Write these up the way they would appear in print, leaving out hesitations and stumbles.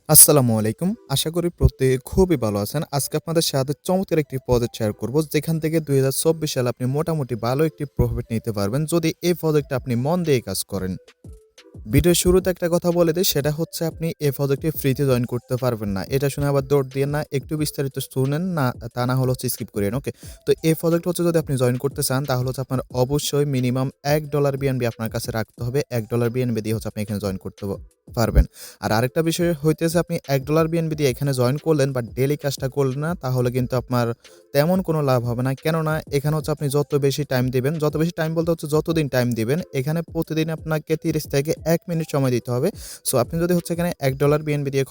আসসালামু আলাইকুম। আশা করি প্রত্যেকে খুবই ভালো আছেন। আজকে আপনাদের সাথে চমৎকার একটি প্রজেক্ট শেয়ার করব। যেখান থেকে ২০২৪ সালে আপনি মোটামুটি ভালো একটি প্রফিট নিতে পারবেন যদি এই প্রজেক্টে আপনি মন দিয়ে কাজ করেন। ভিডিওর শুরুতে একটা কথা বলে দেই, সেটা হচ্ছে আপনি এই প্রজেক্টে ফ্রিতে জয়েন করতে পারবেন না। এটা শুনে আবার দৌড় দিয়েন না। একটু বিস্তারিত শুনেন না, তা না হলে হচ্ছে স্কিপ করিয়েন। ওকে? তো এই প্রজেক্ট হচ্ছে যদি আপনি জয়েন করতে চান তাহলে হচ্ছে আপনার অবশ্যই মিনিমাম $১ বিএনবি আপনার কাছে রাখতে হবে। $১ বিএনবি দিয়ে হচ্ছে আপনি এখানে জয়েন করতে পারবেন। আর আরেকটা বিষয় হইতেছে আপনি $১ বিএনবি দিয়ে এখানে জয়েন করলেন বাট ডেইলি কাজটা করলেন না, তাহলে কিন্তু আপনার তেমন কোনো লাভ হবে না। কেননা এখানে হচ্ছে আপনি যত বেশি টাইম দিবেন, যত বেশি টাইম বলতে হচ্ছে যতদিন টাইম দিবেন, এখানে প্রতিদিন আপনাকে ৩০ থেকে ১ মিনিট সময় দিতে হবে। সো আপনি যদি হচ্ছে এখানে $১ বিএনবি দিয়ে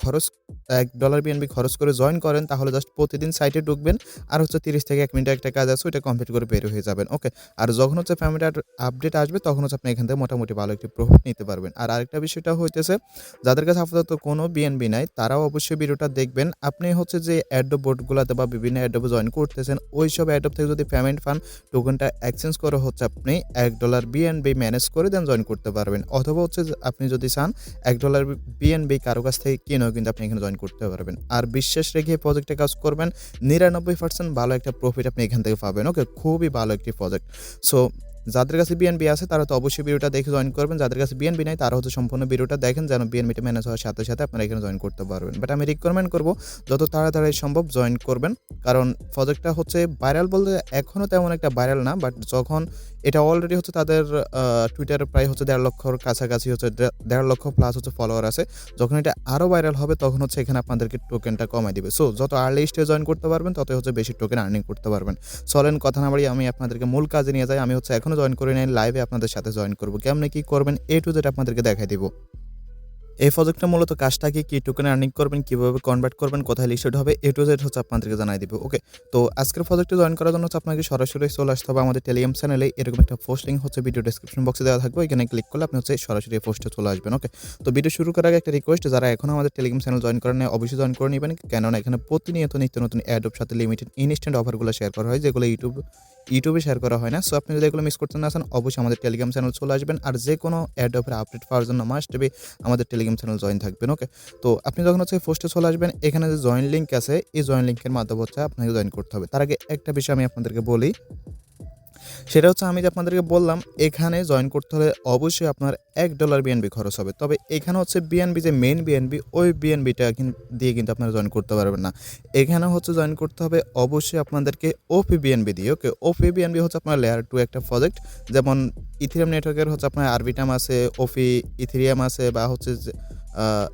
$১ বিএনবি খরচ করে জয়েন করেন তাহলে জাস্ট প্রতিদিন সাইটে ঢুকবেন আর হচ্ছে ৩০ থেকে ১ মিনিটের একটা কাজ আছে ওইটা কমপ্লিট করে বের হয়ে যাবেন। ওকে? আর যখন হচ্ছে পেমেন্ট আপডেট আসবে তখন হচ্ছে আপনি এখান থেকে মোটামুটি ভালো একটি প্রফিট নিতে পারবেন। আর আরেকটা বিষয়টা হইতেছে, যাদের কাছে আপাতত কোনো বিএনবি নাই তারাও অবশ্যই ভিডিওটা দেখবেন। আপনি হচ্ছে যে অ্যাডোব বোর্ডগুলোতে বা বিভিন্ন অ্যাডোবে জয়েন করতেছেন, ওইসব অ্যাডোব থেকে যদি পেমেন্ট পান, টোকেনটা এক্সচেঞ্জ করে হচ্ছে আপনি $১ বিএনবি ম্যানেজ করে দেন জয়েন করতে পারবেন। অথবা হচ্ছে যে আপনি যদি চান $১ বিএনবি কারো কাছ থেকে কিনেও কিন্তু আপনি এখানে জয়েন করতে পারবেন। আর বিশ্বাস রেখে প্রজেক্টে কাজ করবেন, ৯৯% ভালো একটা প্রফিট আপনি এখান থেকে পাবেন। ওকে? খুবই ভালো একটি প্রজেক্ট। সো যাদের কাছে বিএনবি আছে তারা তো অবশ্যই ভিডিওটা দেখে জয়েন করবেন। যাদের কাছে বিএনবি নাই তারা হচ্ছে সম্পূর্ণ ভিডিওটা দেখেন যেন বিএনবিটা ম্যানেজ হওয়ার সাথে, সাথে আপনারা এখানে জয়েন করতে পারবেন। বাট আমি রিকমেন্ড করব যত তাড়াতাড়ি সম্ভব জয়েন করবেন। কারণ প্রজেক্টটা হচ্ছে ভাইরাল বলতে এখনও তেমন একটা ভাইরাল না। বাট যখন এটা অলরেডি হচ্ছে তাদের টুইটারে প্রায় হচ্ছে ১.৫ লক্ষর কাছাকাছি হচ্ছে ১.৫ লক্ষ প্লাস হচ্ছে ফলোয়ার আছে। যখন এটা আরও ভাইরাল হবে তখন হচ্ছে এখানে আপনাদেরকে টোকেনটা কমায় দিবে। সো যত আর্লি স্টেজে জয়েন করতে পারবেন ততই হচ্ছে বেশি টোকেন আর্নিং করতে পারবেন। চলেন কথা না বাড়িয়ে আমি আপনাদেরকে মূল কাজে নিয়ে যাই। আমি হচ্ছে এখনো জয়েন করি নাই, লাইভে আপনাদের সাথে জয়েন করব। কেমনে কি করবেন A to Z আপনাদেরকে দেখাই দিব। এই প্রজেক্টটা মূলত কাজটা কি টোকেন আর্নিং করবেন, কিভাবে কনভার্ট করবেন, কোথায় লিস্টেড হবে A to Z হচ্ছে আপনাদেরকে জানাই দিব। ওকে? তো আজকের প্রজেক্টে জয়েন করার জন্য হচ্ছে আপনাকে সরাসরি চলে আসতে হবে আমাদের টেলিগ্রাম চ্যানেলে। এরকম একটা পোস্ট লিংক হচ্ছে ভিডিও ডেসক্রিপশন বক্সে দেওয়া থাকবে। এখানে ক্লিক করলে আপনি হচ্ছে সরাসরি এই পোস্টে চলে আসবেন। ওকে? তো ভিডিও শুরু করার আগে একটা রিকোয়েস্ট, যারা এখনো আমাদের টেলিগ্রাম চ্যানেল জয়েন করেন নাই অবশ্যই জয়েন করে নিবেন। কেননা এখানে প্রতিনিয়ত নিত্য নতুন অ্যাডোব সাথে লিমিটেড ইনস্ট্যান্ট অফারগুলো শেয়ার করা হয়, যেগুলো ইউটিউবে শেয়ার করা হয় না। সো আপনি যদি এগুলো মিস করতে না চান অবশ্যই আমাদের টেলিগ্রাম চ্যানেল চলে আসবেন। আর যে কোনো অ্যাডোবের আপডেট পাওয়ার জন্য মাস্ট বি আমাদের টেলিগ্রাম চ্যানেল জয়েন থাকবেন। ওকে? তো আপনি যখন হচ্ছে পোস্টে চলে আসবেন, এখানে যে জয়েন লিঙ্ক আছে এই জয়েন লিঙ্কের মাধ্যমে হচ্ছে আপনাকে জয়েন করতে হবে। তার আগে একটা বিষয় আমি আপনাদেরকে বলি, সেটা হচ্ছে আমি যে আপনাদেরকে বললাম এখানে জয়েন করতে হলে অবশ্যই আপনার $১ বিএনবি খরচ হবে। তবে এখানে হচ্ছে বিএনবি যে মেইন বিএনবি ওই বিএনবিটা দিয়ে কিন্তু আপনারা জয়েন করতে পারবেন না। এখানে হচ্ছে জয়েন করতে হবে অবশ্যই আপনাদেরকে ওপি বিএনবি দিয়ে। ওকে? ওপি বিএনবি হচ্ছে আপনার লেয়ার 2 একটা প্রজেক্ট। যেমন ইথেরিয়াম নেটওয়ার্কের হচ্ছে আপনার আরবিটাম আছে, ওপি ইথেরিয়াম আছে বা হচ্ছে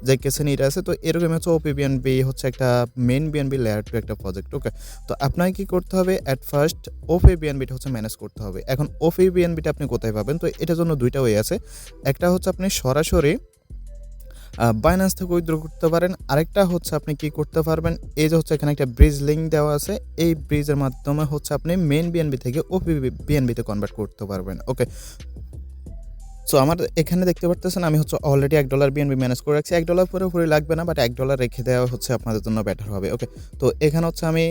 যে কেসেনিট আছে। তো এরকম হচ্ছে ওপি বিএনবি হচ্ছে একটা মেইন বিএনবি লেয়ার 2 একটা প্রজেক্ট। ওকে? তো আপনাকে কি করতে হবে, এট ফার্স্ট ওপি বিএনবিটা হচ্ছে ম্যানেজ করতে হবে। এখন ওপি বিএনবিটা আপনি কোথায় পাবেন? তো এটার জন্য ২ টা ওয়ে আছে। একটা হচ্ছে আপনি সরাসরি বাইন্যান্স থেকে উইথড্র করতে পারেন। আরেকটা হচ্ছে আপনি কি করতে পারবেন, এই যে হচ্ছে এখানে একটা ব্রিজ লিঙ্ক দেওয়া আছে, এই ব্রিজের মাধ্যমে হচ্ছে আপনি মেইন বিএনবি থেকে ওপি বিএনবিতে কনভার্ট করতে পারবেন। ওকে? সো আমার এখানে দেখতে পারতেছেন আমি হচ্ছে অলরেডি $১ বিএনবি ম্যানেজ করে রাখছি। $১ পুরোপুরি লাগবে না, বাট $১ রেখে দেওয়া হচ্ছে আপনাদের জন্য বেটার হবে। ওকে? তো এখানে হচ্ছে আমি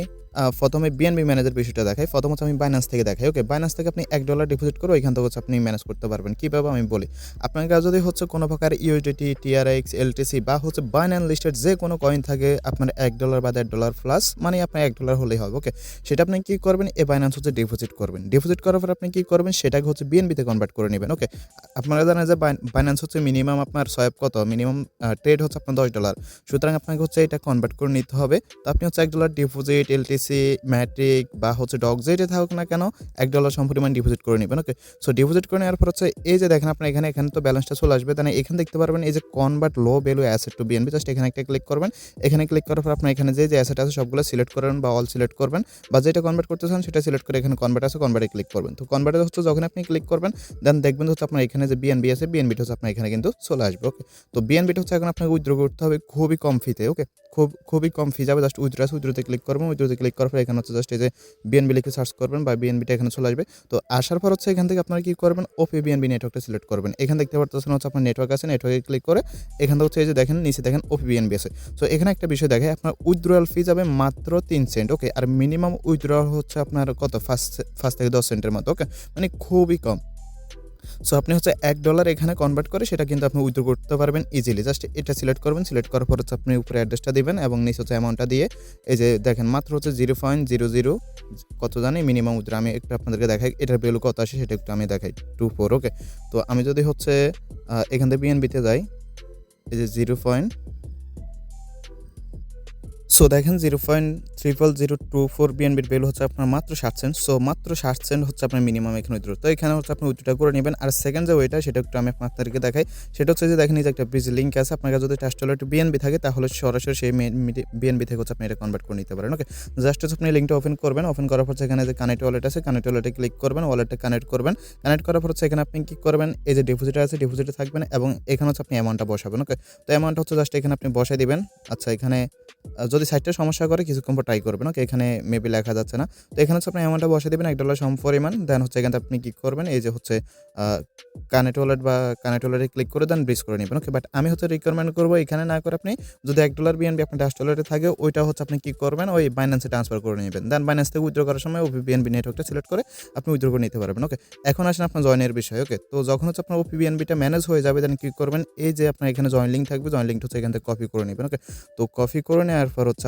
প্রথমে বিএনবি ম্যানেজের বিষয়টা দেখাই। প্রথম হচ্ছে আমি বাইন্যান্স থেকে দেখাই। ওকে? বাইন্যান্স থেকে আপনি $১ ডিপোজিট করে ওইখান থেকে হচ্ছে আপনি ম্যানেজ করতে পারবেন। কীভাবে আমি বলি, আপনার কাছে যদি হচ্ছে কোনো প্রকার ইউএসডিটি, টিআরএক্স, এলটিসি বা হচ্ছে বাইন্যান্স লিস্টেড যে কোনো কয়েন থাকে আপনার $১ বা $১.৫ প্লাস, মানে আপনার $১ হলেই হবে। ওকে? সেটা আপনি কী করবেন, এই বাইন্যান্স হচ্ছে ডিপোজিট করবেন। ডিপোজিট করার পর আপনি কী করবেন, সেটাকে হচ্ছে বিএনবিতে কনভার্ট করে নেবেন। ওকে? আপনারা জানেন যে বাইন্যান্স হচ্ছে মিনিমাম আপনার সোয়াপ কত, মিনিমাম ট্রেড হচ্ছে আপনার $10। সুতরাং আপনাকে হচ্ছে এটা কনভার্ট করে নিতে হবে। তো আপনি হচ্ছে $1 ডিপোজিট, এলটিসি, ম্যাট্রিক বা হচ্ছে ডগ যেটা থাকুক না কেন $1 সমপরিমাণ ডিপোজিট করে নেবেন। ওকে? সো ডিপোজিট করে নেওয়ার পর হচ্ছে এই যে দেখেন আপনার এখানে তো ব্যালেন্সটা চলে আসবে। তাহলে এখানে দেখতে পারবেন এই যে convert low value asset to BNB, just এখানে একটা ক্লিক করবেন। এখানে ক্লিক করার পর আপনার এখানে যে অ্যাসেট আছে সবগুলো সিলেক্ট করবেন বা অল সিলেক্ট করবেন, বা যেটা কনভার্ট করতে চান সেটা সিলেক্ট করে এখানে কনভার্ট আছে কনভার্টে ক্লিক করবেন। তো কনভার্টে হচ্ছে যখন আপনি ক্লিক করবেন দেন দেখবেন হচ্ছে আপনার এখানে যে বিএনবি আছে বিএনবিটা হচ্ছে আপনার এখানে কিন্তু চলে আসবে। ওকে? তো বিএনবিটা হচ্ছে এখন আপনাকে উইথড্র করতে হবে খুবই কম ফিতে। ওকে? খুবই কম ফি যাবে। জাস্ট উইথড্র আছে, উইথড্রতে ক্লিক করবেন। উইথড্রতে ক্লিক করার পর এখানে হচ্ছে জাস্ট এই যে বিএনবি লিখে সার্চ করবেন বা বিএনবিটা এখানে চলে আসবে। তো আসার পর হচ্ছে এখান থেকে আপনারা কি করবেন, ওপি বিএনবি নেটওয়ার্কটা সিলেক্ট করবেন। এখানে দেখতে পারতেছেন হচ্ছে আপনার নেটওয়ার্ক আছে, নেটওয়ার্কে ক্লিক করে এখান থেকে হচ্ছে এই যে দেখেন নিচে দেখেন ওপি বিএনবি আছে। সো এখানে একটা বিষয় দেখে আপনার উইথড্রয়াল ফি যাবে মাত্র ৩ সেন্ট। ওকে? আর মিনিমাম উইথড্রয়াল হচ্ছে আপনার কত ৫ থেকে ১০ সেন্টের মতো। ওকে? মানে খুবই কম। সো আপনি হচ্ছে $1 এখানে কনভার্ট করে সেটা কিন্তু আপনি উইথড্র করতে পারবেন ইজিলি। জাস্ট এটা সিলেক্ট করবেন। সিলেক্ট করার পর হচ্ছে আপনি উপরে অ্যাড্রেসটা দিবেন এবং নিচে হচ্ছে অ্যামাউন্টটা দিয়ে এই যে দেখেন মাত্র হচ্ছে 0.00 কত জানি মিনিমাম উইথড্র। আমি একটু আপনাদেরকে দেখাই এটার ভ্যালু কত আসে সেটা একটু আমি দেখাই 24 ওকে। তো আমি যদি হচ্ছে এখান থেকে বিএনবিতে যাই এই যে 0. সো দেখেন 0.00024 বিএনবির ভ্যালু হচ্ছে আপনার মাত্র 60 সেন্ট। সো মাত্র 60 সেন্ট হচ্ছে আপনার মিনিমাম এখানে উইথড্র। তো এখানে হচ্ছে আপনি উইথড্রটা করে নেবেন। আর সেকেন্ড যে ওয়েটা সেটা একটু আমি আপনাদেরকে দেখাই। সেটা হচ্ছে যে দেখেন এই যে একটা ব্রিজ লিঙ্ক আছে। আপনার কাছে যদি $10 বিএনবি থাকে তাহলে সরাসরি সেই বিএনবি থেকে হচ্ছে আপনি এটা কনভার্ট করে নিতে পারেন। ওকে। জাস্ট হচ্ছে আপনি লিঙ্কটা ওপেন করবেন। ওপেন করার পর এখানে যে কানেক্ট ওয়ালেট আছে, কানেক্ট ওয়ালেটে ক্লিক করবেন, ওয়ালেটটা কানেক্ট করবেন। কানেক্ট করার পর হচ্ছে এখানে আপনি কি করবেন এই যে ডিপোজিটর আছে ডিপোজিটে থাকবেন এবং এখানে হচ্ছে আপনি অ্যামাউন্টটা বসাবেন। ওকে। তো অ্যামাউন্টটা হচ্ছে জাস্ট এখানে আপনি বসাই দিবেন। আচ্ছা এখানে যদি সাইটটা সমস্যা করে কিছুক্ষণ পর ট্রাই করবেন। ওকে এখানে মেবি লেখা যাচ্ছে না। তো এখানে হচ্ছে আপনি অ্যামাউন্টটা বসিয়ে দিবেন $1 সমপরিমাণ। দেন হচ্ছে এখানে আপনি কি করবেন এই যে হচ্ছে কানেক্ট ওয়ালেট বা কানেক্ট ওয়ালেটে ক্লিক করে দেন ব্রিজ করে নেবেন। ওকে বাট আমি হচ্ছে রিকমেন্ড করব এখানে না করে আপনি যদি $1 বিএনবি আপনার $10 থাকে ওইটা হচ্ছে আপনি কি করবেন ওই বাইন্যান্সে ট্রান্সফার করে নেবেন। দেন বাইন্যান্স থেকে উইথড্র করার সময় ওপি বিএনবি নেটওয়ার্কটা সিলেক্ট করে আপনি উইথড্র করে নিতে পারবেন। ওকে এখন আসেন আপনার জয়েনের বিষয়। ওকে তো যখন হচ্ছে আপনার ওপি বিএনবিটা ম্যানেজ হয়ে যাবে দেন কি করবেন এই যে আপনার এখানে জয়েন লিঙ্ক থাকবে জয়েন লিঙ্কটা হচ্ছে এখান থেকে কপি করে নেবেন। ওকে তো কপি করে নেওয়ার পর হচ্ছে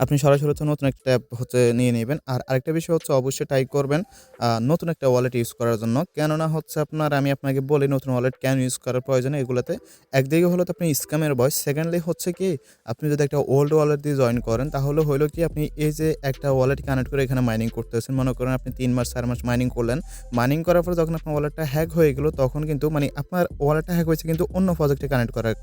আপনি সরাসরি হচ্ছে নতুন একটা ট্যাব হচ্ছে নিয়ে নেবেন। আর আরেকটা বিষয় হচ্ছে অবশ্যই ট্রাই করবেন নতুন একটা ওয়ালেট ইউজ করার জন্য। কেননা হচ্ছে আমি আপনাকে বলি নতুন ওয়ালেট কেন ইউজ করার প্রয়োজন এগুলোতে। একদিকে হলো তো আপনি স্ক্যামের ভয়। সেকেন্ডলি হচ্ছে কি আপনি যদি একটা ওল্ড ওয়ালেট দিয়ে জয়েন করেন তাহলে হইলো কি আপনি এই যে একটা ওয়ালেট কানেক্ট করে এখানে মাইনিং করতেছেন। মনে করেন আপনি 3 মাস 4 মাস মাইনিং করলেন। মাইনিং করার পরে যখন আপনার ওয়ালেটটা হ্যাক হয়ে গেল তখন কিন্তু আপনার ওয়ালেটটা হ্যাক হয়েছে কিন্তু অন্য প্রজেক্টে কানেক্ট করার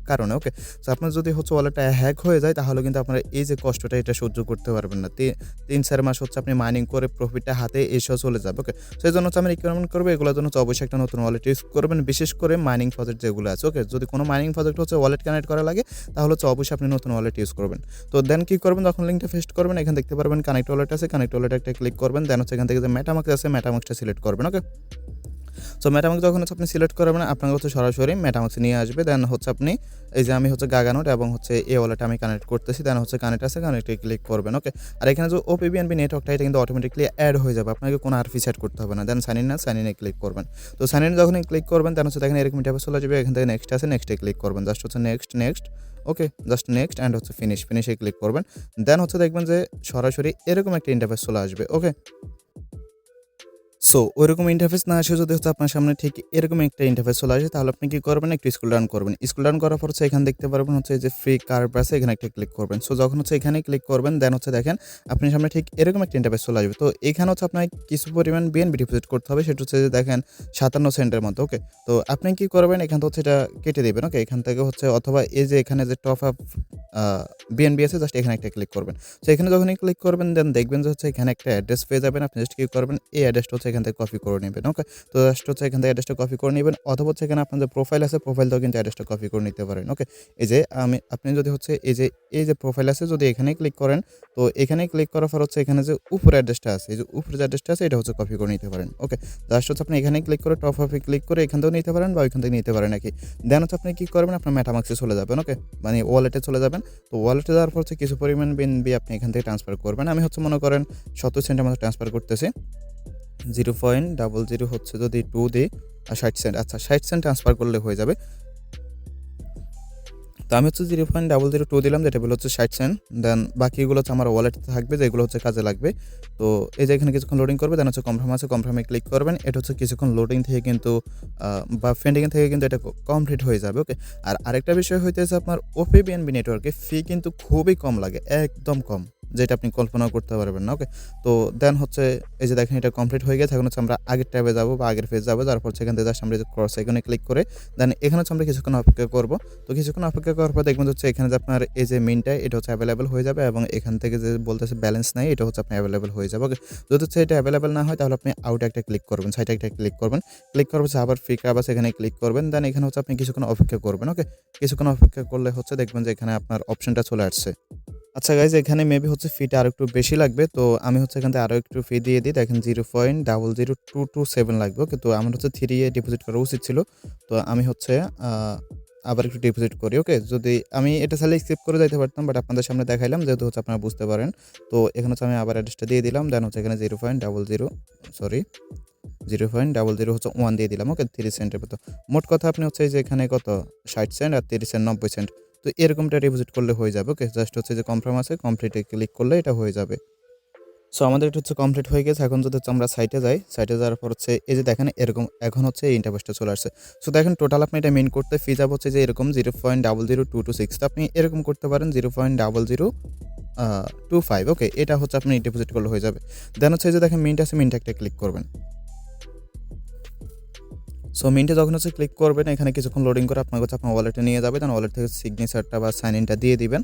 কারণে। ওকে সো আপনার যদি হচ্ছে ওয়ালেটটা হ্যাক হয়ে যায় তাহলে কিন্তু আপনার এই যে কষ্টটা এটা সহ্য করতে পারবেন না। 3-4 মাস হচ্ছে আপনি মাইনিং করে প্রফিটটা হাতে এসেও চলে যাবে। ওকে সেই জন্য হচ্ছে আমি রিকমেন্ড করবো এগুলোর জন্য হচ্ছে অবশ্যই একটা নতুন ওয়ালেট ইউজ করবেন। বিশেষ করে মাইনিং প্রজেক্ট যেগুলো আছে। ওকে যদি কোনো মাইনিং প্রজেক্ট হচ্ছে ওয়ালেট কানেক্ট করা লাগে তাহলে হচ্ছে অবশ্যই আপনি নতুন ওয়ালেট ইউজ করবেন। তো দেন কি করবেন যখন লিঙ্কটা পেস্ট করবেন এখানে দেখতে পারবেন কানেক্ট ওয়ালেট আছে, কানেক্ট ওয়ালেট একটা ক্লিক করবেন। দেন হচ্ছে এখান থেকে যে মেটামাস্ক আছে মেটামাস্কটা সিলেক্ট করবেন। ওকে সো মেটামাস্ক যখন হচ্ছে আপনি সিলেক্ট করবেন আপনাকে হচ্ছে সরাসরি মেটামাস্ক নিয়ে আসবে। দেন হচ্ছে আপনি এই যে আমি হচ্ছে গাগানোট এবং হচ্ছে এই ওয়ালেট আমি কানেক্ট করতেছি। দেন হচ্ছে কানেক্ট আছে কানেক্টে ক্লিক করবেন। ওকে আর এখানে যে ওপিবিএনবি নেটওয়ার্কটা এটা কিন্তু অটোমেটিক্যালি অ্যাড হয়ে যাবে। আপনাকে কোনো আর ফি সেট করতে হবে না। দেন সাইন ইন সাইন ইনে ক্লিক করবেন। তো সাইন ইন যখন ক্লিক করবেন দেন হচ্ছে দেখেন এরকম ইন্টারফেস চলে যাবে। এখান থেকে নেক্সট আছে নেক্সটে ক্লিক করবেন। জাস্ট হচ্ছে next okay just next and হচ্ছে ফিনিশে ক্লিক করবেন। দেন হচ্ছে দেখবেন যে সরাসরি এরকম একটা ইন্টারফেস চলে আসবে। ওকে সো ওইরকম ইন্টারফেস না আসে যদি হচ্ছে আপনার সামনে ঠিক এরকম একটা ইন্টারফেস চলে আসে তাহলে আপনি কি করবেন একটু স্ক্রল ডাউন করবেন। স্ক্রল ডাউন করার পর হচ্ছে এখানে দেখতে পারবেন হচ্ছে এই যে ফ্রি কার্ভ আছে এখানে একটা ক্লিক করবেন। সো যখন হচ্ছে এখানে ক্লিক করবেন দেন হচ্ছে দেখেন আপনার সামনে ঠিক এরকম একটা ইন্টারফেস চলে আসবে। তো এখানে হচ্ছে আপনাকে কিছু পরিমাণ বিএনবি ডিপোজিট করতে হবে সেটা হচ্ছে যে দেখেন 57 সেন্টের মতো। ওকে তো আপনি কি করবেন এখান থেকে হচ্ছে এটা কেটে দেবেন। ওকে এখান থেকে হচ্ছে অথবা এই যে এখানে যে টপ আপ বিএনবি আছে জাস্ট এখানে একটা ক্লিক করবেন। সো এখানে যখনই ক্লিক করবেন দেন দেখবেন যে হচ্ছে এখানে একটা অ্যাড্রেস পেয়ে যাবেন। আপনি জাস্ট কি করবেন এই অ্যাড্রেসটা হচ্ছে এখান থেকে কপি করে নেবেন। ওকে তো জাস্ট হচ্ছে এখান থেকে অ্যাড্রেসটা কপি করে নেবেন অথবা হচ্ছে এখানে আপনার যে প্রোফাইল আছে প্রোফাইলটাও কিন্তু অ্যাড্রেসটা কপি করে নিতে পারেন। ওকে এই যে আপনি যদি হচ্ছে এই যে প্রোফাইল আছে যদি এখানে ক্লিক করেন তো এখানে ক্লিক করার পর হচ্ছে এখানে যে উপরে অ্যাড্রেসটা আছে এই যে উপরে যে অ্যাড্রেসটা আছে এটা হচ্ছে কপি করে নিতে পারেন। ওকে জাস্ট হচ্ছে আপনি এখানে ক্লিক করে টপ আপে ক্লিক করে এখান থেকেও নিতে পারেন বা ওইখান থেকে নিতে পারেন নাকি। দেন হচ্ছে আপনি কি করবেন আপনার মেটামাক্সে চলে যাবেন। ওকে মানে ওয়ালেটে চলে যাবেন। তো ওয়ালেটে যাওয়ার পর হচ্ছে কিছু পরিমাণ বিএনবি আপনি এখান থেকে ট্রান্সফার করবেন। আমি হচ্ছে মনে করেন 70 সেন্টের মতো ট্রান্সফার করতেছি। 0.00 হচ্ছে যদি 2 দিই 60 সেন্ট আচ্ছা 60 সেন্ট ট্রান্সফার করলে হয়ে যাবে। তো আমি হচ্ছে 0.002 দিলাম যেটা বলে হচ্ছে 60 সেন্ট। দেন বাকিগুলো হচ্ছে আমার ওয়ালেটে থাকবে যেগুলো হচ্ছে কাজে লাগবে। তো এই যে এখানে কিছুক্ষণ লোডিং করবে দেন হচ্ছে কনফার্ম আছে কনফার্মে ক্লিক করবেন। এটা হচ্ছে কিছুক্ষণ লোডিং থেকে কিন্তু বা পেন্ডিং থেকে কিন্তু এটা কমপ্লিট হয়ে যাবে। ওকে আর আরেকটা বিষয় হইতেছে আপনার ওপিবিএনবি নেটওয়ার্কে ফি কিন্তু খুবই কম লাগে একদম কম যেটা আপনি কল্পনাও করতে পারবেন না। ওকে তো দেন হচ্ছে এই যে দেখেন এটা কমপ্লিট হয়ে গেছে। এখন হচ্ছে আমরা আগের ট্যাবে যাবো বা আগের ফেজ যাবো তারপর সেখান থেকে জাস্ট আমরা ক্রস আইকনে ক্লিক করে দেন এখানে হচ্ছে আমরা কিছুক্ষণ অপেক্ষা করবো। তো কিছুক্ষণ অপেক্ষা করার পর দেখবেন হচ্ছে এখানে যে আপনার এই যে মিনটা এটা হচ্ছে অ্যাভেলেবেল হয়ে যাবে এবং এখান থেকে যে বলতেছে ব্যালেন্স নাই এটা হচ্ছে আপনি অ্যাভেলেবেল হয়ে যাবে। ওকে যদি হচ্ছে এটা অ্যাভেলেবেল না হয় তাহলে আপনি আউটে একটা ক্লিক করবেন সাইডে একটা ক্লিক করবেন। ক্লিক করার হচ্ছে আবার ফ্রি কার্ভ আছে এখানে ক্লিক করবেন। দেন এখানে হচ্ছে আপনি কিছুক্ষণ অপেক্ষা করবেন। ওকে কিছুক্ষণ অপেক্ষা করলে হচ্ছে দেখবেন যে এখানে আপনার অপশনটা চলে আসছে। আচ্ছা গাইজ এখানে মেবি হচ্ছে ফিটা আরেকটু বেশি লাগবে। তো আমি হচ্ছে এখান থেকে আরও একটু ফি দিয়ে দিই। দেখেন 0.00227 লাগবে। ওকে তো আমার হচ্ছে 3 এ ডিপোজিট করা উচিত ছিল। তো আমি হচ্ছে আবার একটু ডিপোজিট করি। ওকে? যদি আমি এটা চাইলে স্কিপ করে যাইতে পারতাম, বাট আপনাদের সামনে দেখাইলাম যেহেতু হচ্ছে আপনারা বুঝতে পারেন। তো এখানে হচ্ছে আমি আবার অ্যাড্রেসটা দিয়ে দিলাম। দেন হচ্ছে এখানে 0.00 সরি 0.00 হচ্ছে 1 দিয়ে দিলাম। ওকে? 3 সেন্টের মতো। মোট কথা আপনি হচ্ছে এই যে এখানে কত 60 সেন্ট আর 30 সেন্ট 90 সেন্ট। তো এরকমটা ডিপোজিট করলে হয়ে যাবে। ওকে? জাস্ট হচ্ছে যে কনফার্ম আছে, কমপ্লিটে ক্লিক করলে এটা হয়ে যাবে। সো আমাদের এটা হচ্ছে কমপ্লিট হয়ে গেছে। এখন যদি হচ্ছে আমরা সাইটে যাই, সাইটে যাওয়ার পর হচ্ছে এই যে দেখেন এরকম এখন হচ্ছে এই ইন্টারফেসটা চলে আসছে। সো দেখেন টোটাল আপনি এটা মেইন করতে ফি যাব হচ্ছে যে এরকম 0.00226 তো আপনি এরকম করতে পারেন 0.0025 ওকে? এটা হচ্ছে আপনি ডিপোজিট করলে হয়ে যাবে। দেন হচ্ছে এই যে দেখেন মিন্ট আছে, মিন্টে একটা ক্লিক করবেন। সো মিন্টে যখন হচ্ছে ক্লিক করবেন এখানে কিছুক্ষণ লোডিং করে আপনার হচ্ছে আপনার ওয়ালেটে নিয়ে যাবে। দেন ওয়ালেট থেকে সিগনেচারটা বা সাইন ইনটা দিয়ে দিবেন।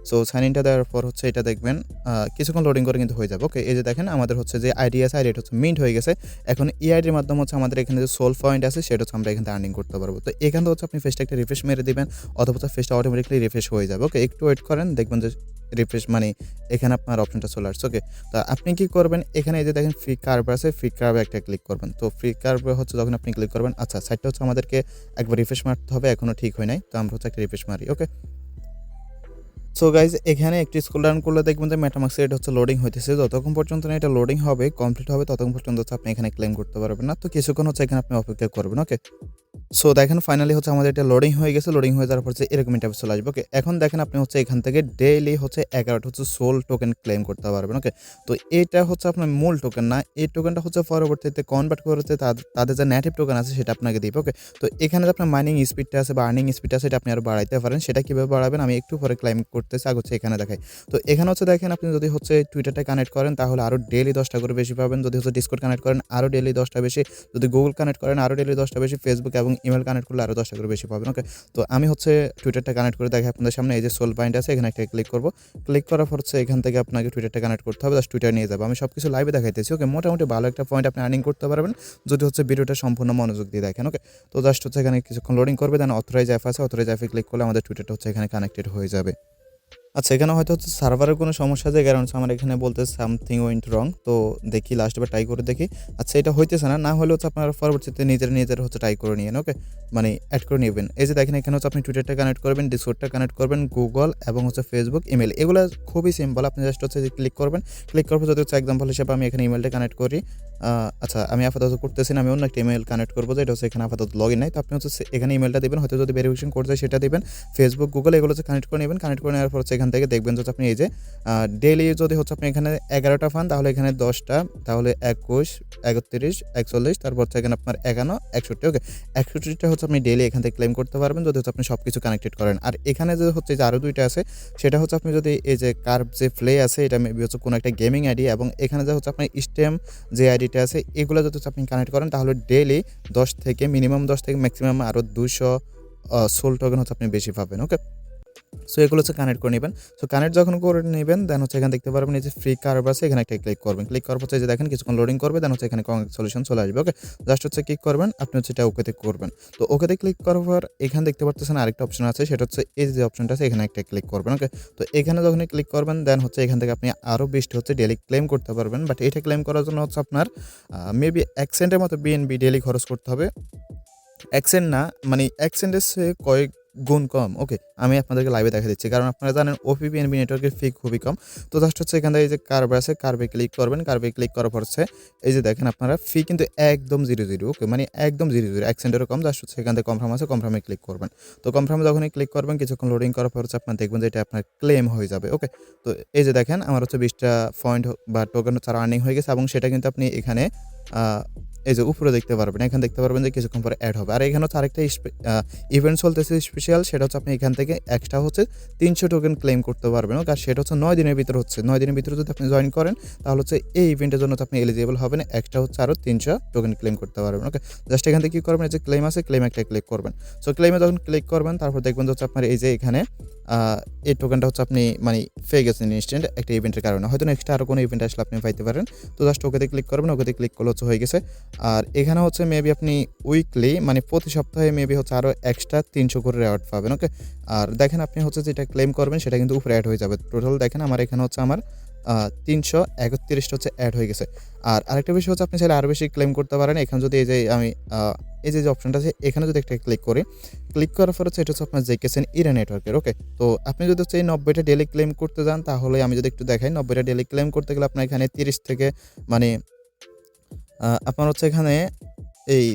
সো সাইন ইনটা দেওয়ার পর হচ্ছে এটা দেখবেন কিছুক্ষণ লোডিং করে কিন্তু হয়ে যাবে। ওকে? এই যে দেখেন আমাদের হচ্ছে যে আইডি আছে, আইডিটা হচ্ছে মিন্ট হয়ে গেছে। এখন এই আইডির মাধ্যমে হচ্ছে আমাদের এখানে যে সোল পয়েন্ট আছে সেটা হচ্ছে আমরা এখান থেকে আর্নিং করতে পারবো। তো এখান থেকে হচ্ছে আপনি ফেসটা একটা রিফ্রেশ মেরে দিবেন অথবা ফেসটা অটোমেটিক্যালি রিফ্রেশ হয়ে যাবে। ওকে? একটু ওয়েট করেন, দেখবেন যে রিফ্রেশ মানে এখানে আপনার অপশনটা চলে আসছে। ওকে? তো আপনি কি করবেন এখানে এই যে দেখেন ফ্রি কার্ভ আছে, ফ্রি কার্ভে একটা ক্লিক করবেন। তো ফ্রি কার্ভে হচ্ছে যখন আপনি ক্লিক করবেন আচ্ছা সাইটটা হচ্ছে আমাদেরকে একবার রিফ্রেশ মারতে হবে, এখনো ঠিক হয় নাই। তো আমরা হচ্ছে একটা রিফ্রেশ মারি। ওকে? সো গাইজ এখানে একটু স্ক্রল ডাউন করলে দেখবেন যে মেটামাক্স এটা হচ্ছে লোডিং হইতেছে। যতক্ষণ পর্যন্ত না এটা লোডিং হবে, কমপ্লিট হবে ততক্ষণ পর্যন্ত হচ্ছে আপনি এখানে ক্লেম করতে পারবেন না। তো কিছুক্ষণ হচ্ছে এখানে আপনি অপেক্ষা করবেন। ওকে? সো দেখেন ফাইনালি হচ্ছে আমাদের এটা লোডিং হয়ে গেছে। লোডিং হয়ে যাওয়ার পর যে এরকম ইন্টারফেস চলে আসবে। ওকে? এখন দেখেন আপনি হচ্ছে এখান থেকে ডেইলি হচ্ছে 11টা হচ্ছে সোল টোকেন ক্লেম করতে পারবেন। ওকে? তো এটা হচ্ছে আপনার মূল টোকেন না। এই টোকেনটা হচ্ছে পরবর্তীতে কনভার্ট করে হচ্ছে তাদের যে নেটিভ টোকেন আছে সেটা আপনাকে দিবে। ওকে? তো এখানে যে আপনার মাইনিং স্পিডটা আছে বা আর্নিং স্পিডটা আছে এটা আপনি আরো বাড়াইতে পারেন। সেটা কিভাবে বাড়াবেন আমি একটু পরে ক্লেম করতেছি। আগে হচ্ছে এখানে দেখাই। তো এখানে হচ্ছে দেখেন আপনি যদি হচ্ছে টুইটারটা কানেক্ট করেন তাহলে আরো ডেইলি 10টা করে বেশি পাবেন। যদি হচ্ছে ডিসকর্ড কানেক্ট করেন আরো ডেইলি 10টা বেশি। যদি গুগল কানেক্ট করেন আরো ডেইলি 10টা বেশি। ফেসবুক এবং ইমেল কানেক্ট করলে আরো 10টা করে বেশি পাবেন। ওকে? তো আমি হচ্ছে টুইটারটা কানেক্ট করে দেখাই আপনাদের সামনে। এই যে সোল পয়েন্ট আছে এখানে একটা ক্লিক করব। ক্লিক করার পর হচ্ছে এখান থেকে আপনাকে টুইটারটা কানেক্ট করতে হবে। জাস্ট টুইটার নিয়ে যাবো। আমি সবকিছু লাইভে দেখাইতেছি। ওকে? মোটামুটি ভালো একটা পয়েন্ট আপনি আর্নিং করতে পারবেন যদি হচ্ছে ভিডিওটা সম্পূর্ণ মনোযোগ দিয়ে দেখেন। ওকে? তো জাস্ট হচ্ছে এখানে কিছুক্ষণ লোডিং করবে, দেন অথরাইজ অ্যাপ আছে, অথরাইজ অ্যাপে ক্লিক করলে আমাদের টুইটারটা হচ্ছে এখানে কানেক্টেড হয়ে যাবে। আচ্ছা এখানে হয়তো হচ্ছে সার্ভারের কোনো সমস্যা আছে, কারণ হচ্ছে আমার এখানে বলতে সামথিং ওয়েন্ট রং। তো দেখি লাস্টবার ট্রাই করে দেখি। আচ্ছা এটা হইতেছে না, না হলে হচ্ছে আপনারা পরবর্তীতে নিজের হচ্ছে ট্রাই করে নিয়েন। ওকে? মানে অ্যাড করে নেবেন। এই যে দেখেন এখানে হচ্ছে আপনি টুইটারটা কানেক্ট করবেন, ডিসকর্ডটা কানেক্ট করবেন, গুগল এবং হচ্ছে ফেসবুক, ইমেল এগুলো খুবই সিম্পল। আপনি জাস্ট হচ্ছে যে ক্লিক করবেন। ক্লিক করার পর যদি হচ্ছে এক্সাম্পল হিসেবে আমি এখানে ইমেলটা কানেক্ট করি। আচ্ছা আমি আপাতত করতেছি না, আমি অন্য একটা ইমেল কানেক্ট করবো যেটা হচ্ছে এখানে আপাতত লগ ইন নাই। তো আপনি হচ্ছে এখানে ইমেলটা দিবেন, হয়তো যদি ভেরিফিকেশন কোড যায় সেটা দিবেন। ফেসবুক, গুগল এগুলো হচ্ছে কানেক্ট করে নেবেন। কানেক্ট করে নেওয়ার পর হচ্ছে এখান থেকে দেখবেন যে আপনি এই যে ডেইলি যদি হচ্ছে আপনি এখানে 11টা পান তাহলে এখানে 10টা, তাহলে 21, 31, 41, তারপর হচ্ছে এখানে আপনার 51, 61। ওকে? 61টা হচ্ছে আপনি ডেইলি এখান থেকে ক্লেম করতে পারবেন যদি হচ্ছে আপনি সবকিছু কানেক্টেড করেন। আর এখানে যে হচ্ছে যে আরও 2টা আছে সেটা হচ্ছে আপনি যদি এই যে কার্ভ যে প্লে আছে এটা মেবি হচ্ছে কোনো একটা গেমিং আইডি, এবং এখানে যে হচ্ছে আপনার স্টেম যে আইডিটা আছে এগুলো যদি হচ্ছে আপনি কানেক্ট করেন তাহলে ডেইলি 10 থেকে মিনিমাম 10 থেকে ম্যাক্সিমাম আরও 200 সোল টোকেন হচ্ছে আপনি বেশি পাবেন। ওকে? সো এগুলো হচ্ছে কানেক্ট করে নেবেন। সো কানেক্ট যখন করে নেবেন দেন হচ্ছে এখানে দেখতে পারবেন এই যে ফ্রি কার্ভ আছে এখানে একটা ক্লিক করবেন। ক্লিক করার পর হচ্ছে এই যে দেখেন কিছুক্ষণ লোডিং করবে, দেন হচ্ছে এখানে সলিউশন চলে আসবে। ওকে? জাস্ট হচ্ছে ক্লিক করবেন, আপনি হচ্ছে এটা ওকেতে করবেন। তো ওকেতে ক্লিক করার পর এখানে দেখতে পাচ্ছেন আরেকটা অপশন আছে, সেটা হচ্ছে এই যে অপশনটা আছে এখানে একটা ক্লিক করবেন। ওকে? তো এখানে যখনই ক্লিক করবেন দেন হচ্ছে এখান থেকে আপনি আরও 20টি হচ্ছে ডেইলি ক্লেম করতে পারবেন। বাট এটা ক্লেম করার জন্য হচ্ছে আপনার মেবি 1 সেন্টের মতো বিএনবি ডেইলি খরচ করতে হবে। 1 সেন্ট না, মানে 1 সেন্টের চেয়ে কয়েক গুণ কম। ওকে? আমি আপনাদেরকে লাইভে দেখা দিচ্ছি। কারণ আপনারা জানেন ওপিপিএনবি নেটওয়ার্কের ফি খুবই কম। তো জাস্ট হচ্ছে এখান থেকে এই যে কার্ভ আছে, কার্ভে ক্লিক করবেন। কার্ভে ক্লিক করার পর হচ্ছে এই যে দেখেন আপনারা ফি কিন্তু একদম 0 ওকে? মানে একদম 0 1 সেন্টেরও কম। জাস্ট হচ্ছে এখান থেকে কনফার্ম আছে, কনফার্মে ক্লিক করবেন। তো কনফার্মে যখনই ক্লিক করবেন কিছুক্ষণ লোডিং করার পর হচ্ছে আপনারা দেখবেন যে এটা আপনার ক্লেম হয়ে যাবে। ওকে? তো এই যে দেখেন আমার হচ্ছে 20টা পয়েন্ট বা টোকেন হচ্ছে আর্নিং হয়ে গেছে, এবং সেটা কিন্তু আপনি এখানে আ এই যে উপরে দেখতে পারবেন। এখানে দেখতে পারবেন যে কিছুক্ষণ পরে এড হবে। আর এখানে হচ্ছে আরেকটা ইভেন্ট চলতেছে স্পেশাল, সেটা হচ্ছে আপনি এখান থেকে এক্সট্রা হচ্ছে 300 টোকেন ক্লেম করতে পারবেন। ওকে? আর সেটা হচ্ছে 9 দিনের ভিতরে হচ্ছে। 9 দিনের ভিতরে যদি আপনি জয়েন করেন তাহলে হচ্ছে এই ইভেন্টের জন্য আপনি এলিজিবল হবেন। এক্সট্রা হচ্ছে আরও 300 টোকেন ক্লেম করতে পারবেন। ওকে? জাস্ট এখান থেকে কি করবেন, এই যে ক্লেম আছে ক্লেম একটা ক্লিক করবেন। সো ক্লেমে যখন ক্লিক করবেন তারপর দেখবেন যে হচ্ছে আপনার এই যে এখানে এই টোকেনটা হচ্ছে আপনি মানে পেয়ে গেছেন ইনস্ট্যান্ট একটা ইভেন্টের কারণে। হয়তো নেক্সট আরও কোনো ইভেন্ট আসলে আপনি পাইতে পারেন। তো জাস্ট ওকেতে ক্লিক করবেন, ওকেতে ক্লিক করলে হচ্ছে হয়ে গেছে। আর এখানে হচ্ছে মেবি আপনি উইকলি মানে প্রতি সপ্তাহে মেবি হচ্ছে আরও এক্সট্রা 300 করে রেওয়ার্ড পাবেন। ওকে? আর দেখেন আপনি হচ্ছে যেটা ক্লেম করবেন সেটা কিন্তু উপরে অ্যাড হয়ে যাবে। টোটাল দেখেন আমার এখানে হচ্ছে আমার 331টা হচ্ছে অ্যাড হয়ে গেছে। আর আরেকটা বিষয় হচ্ছে আপনি চাইলে আরও বেশি ক্লেম করতে পারেন। এখানে যদি এই যে আমি এই যে অপশনটা আছে এখানে যদি একটা ক্লিক করি, ক্লিক করার পর হচ্ছে এটা হচ্ছে আপনার জেকেসেন ইরা নেটওয়ার্কের। ওকে, তো আপনি যদি হচ্ছে এই 90টা ডেইলি ক্লেম করতে যান তাহলে আমি যদি একটু দেখাই 90টা ডেইলি ক্লেম করতে গেলে আপনার এখানে 30 থেকে মানে আপনার হচ্ছে এখানে এই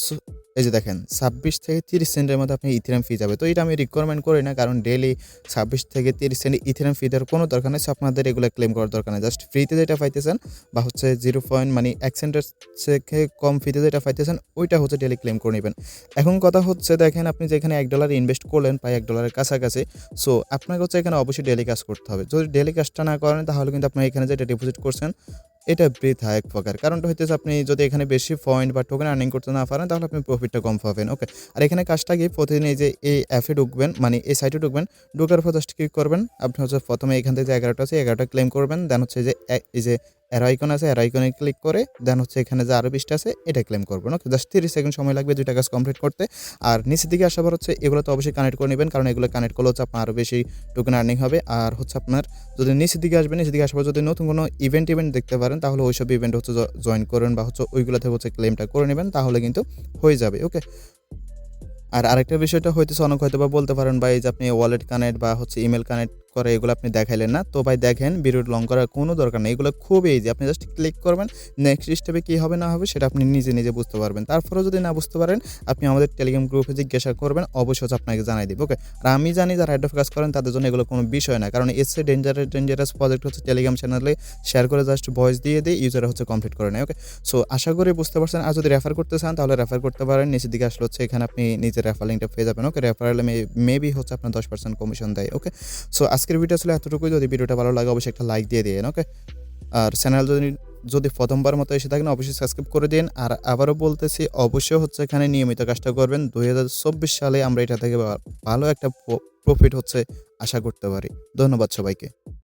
সো এই যে দেখেন 26 থেকে 30 সেন্টের মধ্যে আপনি ইথেরিয়াম ফি যাবে। তো এটা আমি রিকমেন্ড করি না, কারণ ডেইলি 26 থেকে 30 সেন্ট ইথেরিয়াম ফি দেওয়ার কোনো দরকার নেই। সো আপনাদের এগুলো ক্লেম করার দরকার নেই। জাস্ট ফ্রিতে যেটা পাইতেছেন বা হচ্ছে 0 পয়েন্ট মানে 1 সেন্টের থেকে কম ফিতে যেটা পাইতেছেন ওইটা হচ্ছে ডেইলি ক্লেম করে নেবেন। এখন কথা হচ্ছে দেখেন আপনি যেখানে $1 ইনভেস্ট করলেন প্রায় $1 এর কাছাকাছি। সো আপনাকে হচ্ছে এখানে অবশ্যই ডেইলি কাজ করতে হবে। যদি ডেইলি কাজটা না করেন তাহলে কিন্তু আপনি এখানে যেটা ডিপোজিট করছেন এটা বৃথা এক প্রকার। কারণটা হইতেছে আপনি যদি এখানে বেশি পয়েন্ট বা টোকেন আর্নিং করতে না পারেন তাহলে আপনি প্রফিটটা কম পাবেন। ওকে, আর এখানে কাজটা কি প্রতিদিন এই যে এই অ্যাপে ঢুকবেন, মানে এই সাইটে ঢুকবেন, ঢোকার পর জাস্ট ক্লিক করবেন। আপনি হচ্ছে প্রথমে এখান থেকে যে 11টা আছে 11টা ক্লেম করবেন, দেন হচ্ছে যে এই যে অ্যারো আইকন আছে অ্যারো আইকনে ক্লিক করে দেন হচ্ছে এখানে যে আরও 20টা আছে এটা ক্লেম করবেন। ওকে, জাস্ট 30 সেকেন্ড সময় লাগবে 2টা কাজ কমপ্লিট করতে। আর নিচের দিকে আসার পর হচ্ছে এগুলো তো অবশ্যই কানেক্ট করে নেবেন, কারণ এগুলো কানেক্ট করলে হচ্ছে আপনার আরও বেশি টোকেন আর্নিং হবে। আর হচ্ছে আপনার যদি নিচের দিকে আসবেন, নিচের দিকে আসার পর যদি নতুন কোনো ইভেন্ট দেখতে পারেন তাহলে ওইসব ইভেন্ট হচ্ছে জয়েন করেন বা হচ্ছে ওইগুলোতে হচ্ছে ক্লেমটা করে নেবেন, তাহলে কিন্তু হয়ে যাবে। ওকে, আর আরেকটা বিষয়টা হইতেছে অনেক হয়তোবা বলতে পারেন ভাই যে আপনি ওয়ালেট কানেক্ট বা হচ্ছে ইমেল কানেক্ট করে এগুলো আপনি দেখাইলেন না। তো ভাই দেখেন ভিডিও লং করার কোনো দরকার নেই, এগুলো খুবই ইজি। আপনি জাস্ট ক্লিক করবেন, নেক্সট স্টেপে কী হবে না হবে সেটা আপনি নিজে নিজে বুঝতে পারবেন। তারপরেও যদি না বুঝতে পারেন আপনি আমাদের টেলিগ্রাম গ্রুপে জিজ্ঞাসা করবেন, অবশ্যই হচ্ছে আপনাকে জানাই দিব। ওকে, আর আমি জানি যারা অ্যাড্রপ কাজ করেন তাদের জন্য এগুলো কোনো বিষয় না, কারণ এর চেয়ে ডেঞ্জারাস প্রজেক্ট হচ্ছে টেলিগ্রাম চ্যানেলে শেয়ার করে জাস্ট ভয়েস দিয়ে ইউজার হচ্ছে কমপ্লিট করে নেয়। ওকে, সো আশা করি বুঝতে পারছেন। আর যদি রেফার করতে চান তাহলে রেফার করতে পারেন, নিচের দিকে আসলে হচ্ছে এখানে আপনি নিজের রেফার লিঙ্কটা পেয়ে যাবেন। ওকে, রেফারেলে মেবি হচ্ছে আপনার 10% কমিশন দেয়। ওকে, সো আজকের ভিডিও আসলে এতটুকুই। যদি ভিডিওটা ভালো লাগে অবশ্যই একটা লাইক দিয়ে দিন। ওকে, আর চ্যানেল যদি প্রথমবার মতো এসে থাকেন অবশ্যই সাবস্ক্রাইব করে দিন। আর আবারও বলতেছি অবশ্যই হচ্ছে এখানে নিয়মিত কাজটা করবেন। 2024 সালে আমরা এটা থেকে ভালো একটা প্রফিট হচ্ছে আশা করতে পারি। ধন্যবাদ সবাইকে।